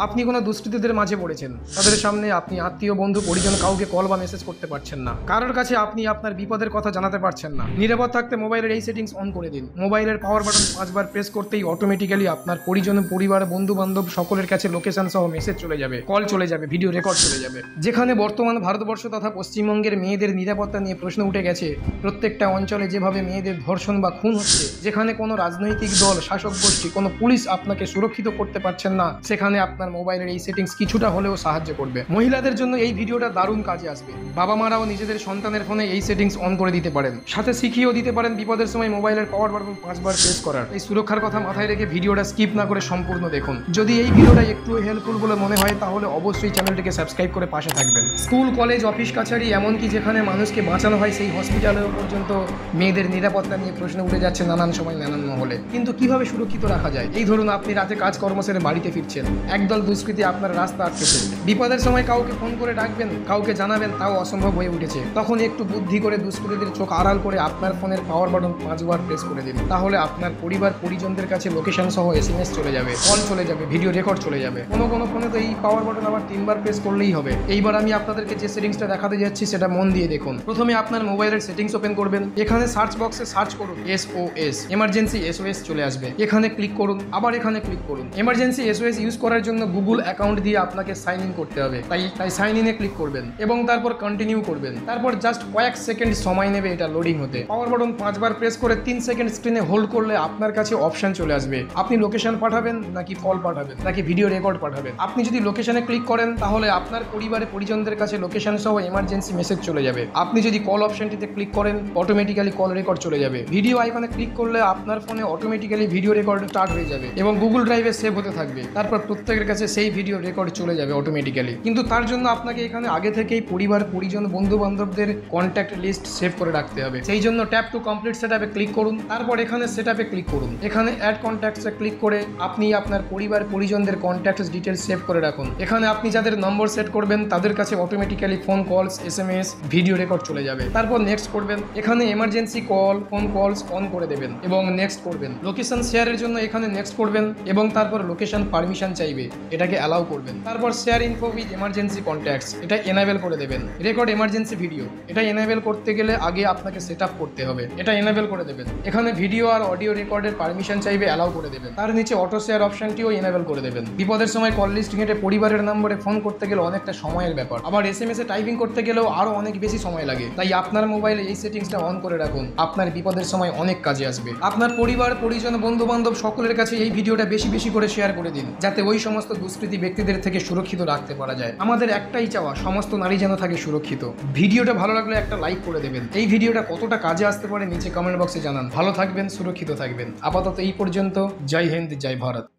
আপনি কোনো দুষ্কৃতীদের মাঝে পড়েছেন, তাদের সামনে আপনি আত্মীয় বন্ধু পরিজন কাউকে কল বা মেসেজ করতে পারছেন না, কারোর কাছে আপনি আপনার বিপদের কথা জানাতে পারছেন না। নিরাপদ থাকতে মোবাইলের এই সেটিংস অন করে দিন। মোবাইলের পাওয়ার বাটন 5 বার প্রেস করতেই অটোমেটিক্যালি আপনার পরিজন, পরিবার, বন্ধু বান্ধব সকলের কাছে লোকেশন সহ মেসেজ চলে যাবে, কল চলে যাবে, ভিডিও রেকর্ড চলে যাবে। যেখানে বর্তমান ভারতবর্ষ তথা পশ্চিমবঙ্গের মেয়েদের নিরাপত্তা নিয়ে প্রশ্ন উঠে গেছে, প্রত্যেকটা অঞ্চলে যেভাবে মেয়েদের ধর্ষণ বা খুন হচ্ছে, যেখানে কোনো রাজনৈতিক দল, শাসক গোষ্ঠী, কোনো পুলিশ আপনাকে সুরক্ষিত করতে পারছেন না, সেখানে আপনার মোবাইলের এই সেটিংস কিছুটা হলেও সাহায্য করবে। মহিলাদের জন্য এই ভিডিওটা দারুণ কাজে আসবে। বাবা মারাও নিজেদের সন্তানের ফোনে এই সেটিংস অন করে দিতে পারেন, সাথে শিখিয়েও দিতে পারেন বিপদের সময় মোবাইলের পাওয়ার বাটন 5 বার প্রেস করার। এই সুরক্ষার কথা মাথায় রেখে ভিডিওটা স্কিপ না করে সম্পূর্ণ দেখুন। যদি এই ভিডিওটা একটু হেল্পফুল বলে মনে হয় তাহলে অবশ্যই চ্যানেলটিকে সাবস্ক্রাইব করে পাশে থাকবেন। স্কুল, কলেজ, অফিস, কাছারি, এমনকি যেখানে মানুষকে বাঁচানো হয় সেই হসপিটালেও পর্যন্ত মেয়েদের নিরাপত্তা নিয়ে প্রশ্ন উঠে যাচ্ছে নানান সময় নানান মহলে। কিন্তু কিভাবে সুরক্ষিত রাখা যায়? এই ধরুন আপনি রাতে কাজ কর্ম সেরে বাড়িতে ফিরছেন, একদল দুষ্কৃতী আপনার রাস্তা আটকেছে। বিপদের সময় কাউকে ফোন করে ডাকবেন, কাউকে জানাবেন, তাও অসম্ভব হয়ে উঠেছে। তখন একটু বুদ্ধি করে দুষ্কৃতীদের চোখ আড়াল করে আপনার ফোনের পাওয়ার বাটন 5 বার প্রেস করে দিন। তাহলে আপনার পরিবার পরিজনদের কাছে লোকেশন সহ SMS চলে যাবে, কল চলে যাবে, ভিডিও রেকর্ড চলে যাবে। কোনো ফোনে তো এই পাওয়ার বাটন আবার 3 বার প্রেস করলেই হবে। এইবার আমি আপনাদেরকে যে সেটিংসটা দেখাতে যাচ্ছি সেটা মন দিয়ে দেখুন। প্রথমে আপনার মোবাইলের সেটিংস ওপেন করবেন। এখানে সার্চ বক্সে সার্চ করুন SOS, এমার্জেন্সি SOS চলে আসবে। এখানে ক্লিক করুন, আবার এখানে ক্লিক করুন। এমার্জেন্সি SOS ইউজ করার জন্য গুগল অ্যাকাউন্ট দিয়ে আপনাকে সাইন ইন করতে হবে, তাই সাইন ইনে ক্লিক করবেন এবং তারপর কন্টিনিউ করবেন। তারপর জাস্ট কয়েক সেকেন্ড সময় নেবে এটা লোডিং হতে। পাওয়ার বাটন 5 বার প্রেস করে 3 সেকেন্ড স্ক্রিনে হোল্ড করলে আপনার কাছে অপশন চলে আসবে, আপনি লোকেশন পাঠাবেন নাকি কল পাঠাবেন নাকি ভিডিও রেকর্ড পাঠাবেন। আপনি যদি লোকেশনে ক্লিক করেন তাহলে আপনার পরিবারের পরিজনদের কাছে লোকেশন সহ এমার্জেন্সি মেসেজ চলে যাবে। আপনি যদি কল অপশনটিতে ক্লিক করেন অটোমেটিক্যালি কল রেকর্ড চলে যাবে। ভিডিও আইকনে ক্লিক করলে আপনার ফোনে অটোমেটিক্যালি ভিডিও রেকর্ড স্টার্ট হয়ে যাবে এবং গুগল ড্রাইভে সেভ হতে থাকবে। তারপর প্রত্যেকের কাছে সেই ভিডিও রেকর্ড চলে যাবে অটোমেটিক্যালি। কিন্তু তার জন্য আপনাকে এখানে আগে থেকেই পরিবার, পরিজন, বন্ধু বান্ধবদের কন্ট্যাক্ট লিস্ট সেভ করে রাখতে হবে। সেই জন্য ট্যাপ টু কমপ্লিট সেটআপে ক্লিক করুন। তারপর এখানে সেটআপে ক্লিক করুন। এখানে অ্যাড কন্ট্যাক্টসে ক্লিক করে আপনি আপনার পরিবার পরিজনদের কন্ট্যাক্টস ডিটেলস সেভ করে রাখুন। এখানে আপনি যাদের নম্বর সেট করবেন তাদের কাছে automatically phone calls, SMS, video record চলে যাবে। তারপর নেক্সট করবেন। এখানে emergency call, phone calls on করে দেবেন এবং নেক্সট করবেন। লোকেশন শেয়ারের জন্য এখানে নেক্সট করবেন এবং তারপর লোকেশন পারমিশন চাইবে, এটাকে অ্যালাউ করবেন। তারপর share info with emergency contacts, এটা এনাবেল করে দেবেন। রেকর্ড এমার্জেন্সি ভিডিও, এটা এনাবেল করতে গেলে আগে আপনাকে সেট আপ করতে হবে, এটা এনাবেল করে দেবেন। এখানে ভিডিও আর অডিও রেকর্ডের পারমিশন চাইবে, অ্যালাউ করে দেবেন। তার নিচে অটো শেয়ার অপশনটিও এনাবেল করে দেবেন। বিপদের সময় কল লিস্ট ঘেঁটে পরিবারের নম্বরে ফোন করতে গেলে অনেকটা সময়ের ব্যাপার, আবার SMS এ টাইপিং করতে গেলেও আরো অনেক বেশি সময় লাগে। তাই আপনার মোবাইলে এই সেটিংসটা অন করে রাখুন, আপনার বিপদের সময় অনেক কাজে আসবে। আপনার পরিবার, পরিজন, বন্ধু বান্ধব সকলের কাছে এই ভিডিওটা বেশি বেশি করে শেয়ার করে দিন, যাতে ওই সমস্ত দুষ্কৃতী ব্যক্তিদের থেকে সুরক্ষিত রাখতে পারা যায়। আমাদের একটাই চাওয়া, সমস্ত নারী যেন থাকে সুরক্ষিত। ভিডিওটা ভালো লাগলে একটা লাইক করে দেবেন। এই ভিডিওটা কতটা কাজে আসতে পারে নিচে কমেন্ট বক্সে জানান। ভালো থাকবেন, সুরক্ষিত থাকবেন। আপাতত এই পর্যন্ত। জয় হিন্দ, জয় ভারত।